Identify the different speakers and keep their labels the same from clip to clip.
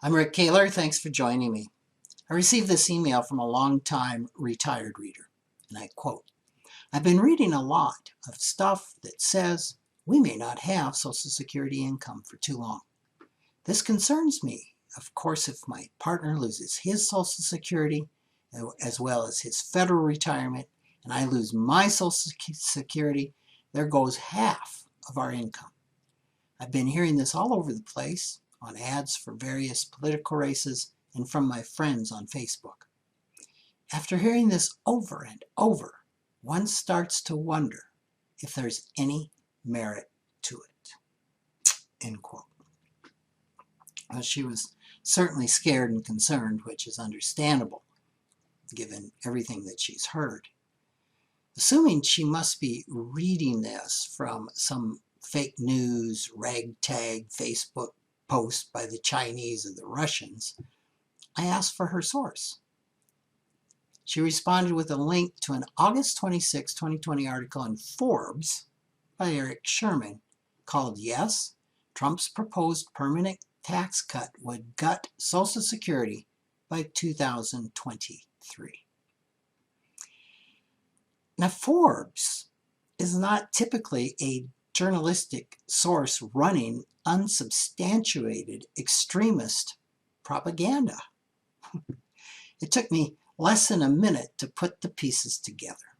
Speaker 1: I'm Rick Kaler. Thanks for joining me. I received this email from a longtime retired reader, and I quote, I've been reading a lot of stuff that says we may not have Social Security income for too long. This concerns me, of course, if my partner loses his Social Security as well as his federal retirement, and I lose my Social Security, there goes half of our income. I've been hearing this all over the place, on ads for various political races, and from my friends on Facebook. After hearing this over and over, one starts to wonder if there's any merit to it. End quote. Well, she was certainly scared and concerned, which is understandable, given everything that she's heard. Assuming she must be reading this from some fake news, ragtag Facebook post by the Chinese or the Russians, I asked for her source. She responded with a link to an August 26, 2020 article in Forbes by Eric Sherman called Yes, Trump's Proposed Permanent Tax Cut Would Gut Social Security by 2023. Now, Forbes is not typically a journalistic source running unsubstantiated extremist propaganda. It took me less than a minute to put the pieces together.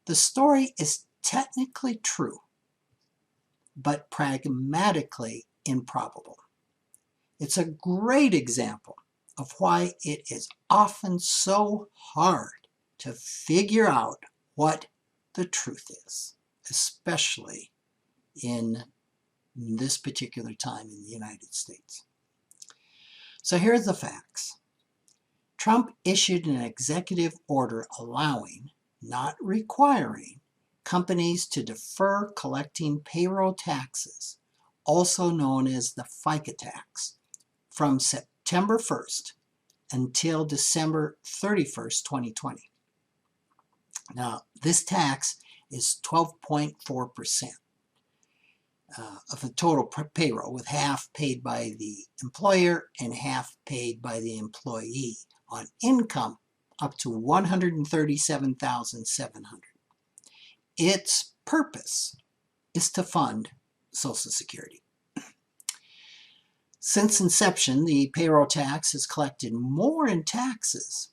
Speaker 1: The story is technically true, but pragmatically improbable. It's a great example of why it is often so hard to figure out what the truth is, especially in this particular time in the United States. So here are the facts. Trump issued an executive order allowing, not requiring, companies to defer collecting payroll taxes, also known as the FICA tax, from September 1st until December 31st, 2020. Now, this tax is 12.4% of the total payroll, with half paid by the employer and half paid by the employee on income up to $137,700. Its purpose is to fund Social Security. Since inception, the payroll tax has collected more in taxes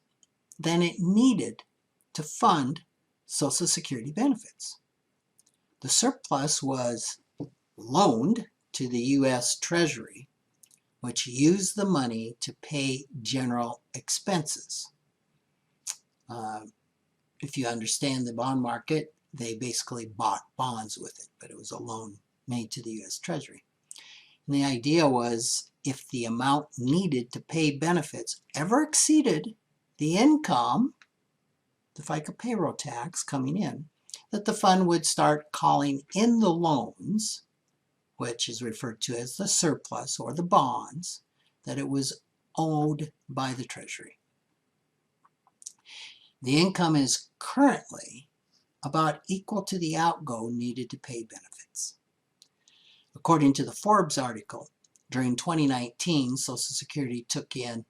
Speaker 1: than it needed to fund Social Security benefits. The surplus was loaned to the U.S. Treasury, which used the money to pay general expenses. If you understand the bond market, they basically bought bonds with it, but it was a loan made to the U.S. Treasury. And the idea was if the amount needed to pay benefits ever exceeded the income, the FICA payroll tax coming in, that the fund would start calling in the loans, which is referred to as the surplus or the bonds, that it was owed by the Treasury. The income is currently about equal to the outgo needed to pay benefits. According to the Forbes article, during 2019, Social Security took in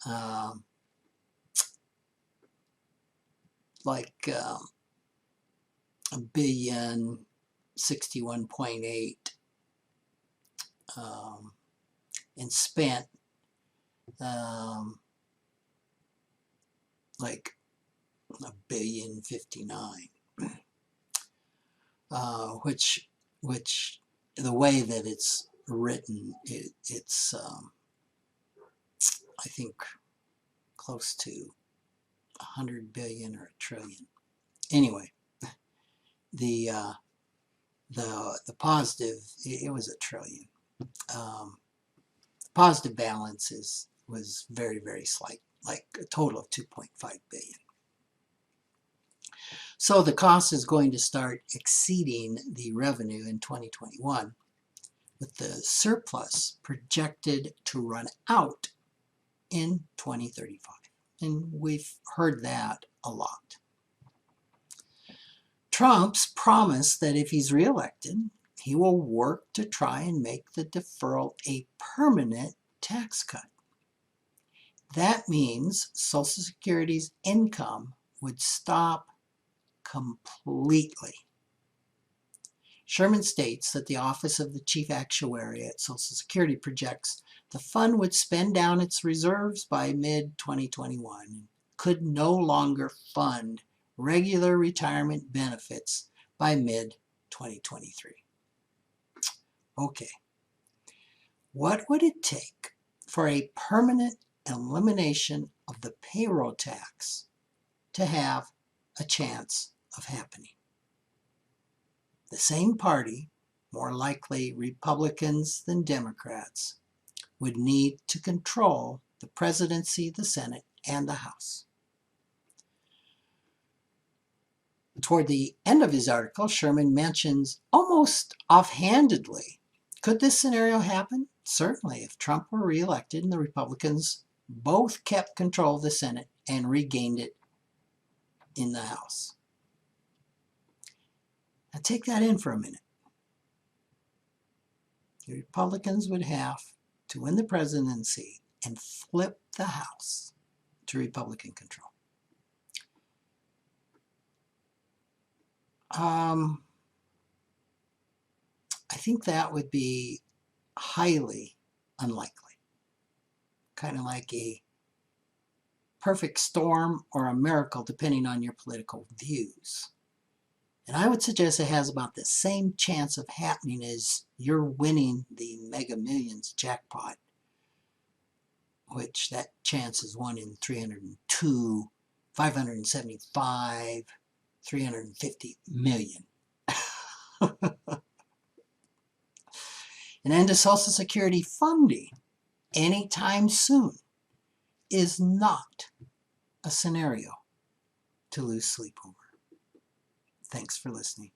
Speaker 1: $1,061.8 and spent like $1,059,000,059, which the way that it's written, it's I think close to 100 billion or a trillion. Anyway, the positive, it was a trillion. The positive balance was very, very slight, like a total of 2.5 billion. So the cost is going to start exceeding the revenue in 2021, with the surplus projected to run out in 2035. And we've heard that a lot. Trump's promised that if he's reelected, he will work to try and make the deferral a permanent tax cut. That means Social Security's income would stop completely. Sherman states that the Office of the Chief Actuary at Social Security projects the fund would spend down its reserves by mid-2021 and could no longer fund regular retirement benefits by mid-2023. Okay, what would it take for a permanent elimination of the payroll tax to have a chance of happening? The same party, more likely Republicans than Democrats, would need to control the presidency, the Senate, and the House. Toward the end of his article, Sherman mentions almost offhandedly, could this scenario happen? Certainly, if Trump were reelected and the Republicans both kept control of the Senate and regained it in the House. Now take that in for a minute. The Republicans would have to win the presidency and flip the House to Republican control. I think that would be highly unlikely. Kind of like a perfect storm or a miracle, depending on your political views. And I would suggest it has about the same chance of happening as you're winning the Mega Millions jackpot, which that chance is 1 in 302, 575, 350 million. An end to Social Security funding anytime soon is not a scenario to lose sleep over. Thanks for listening.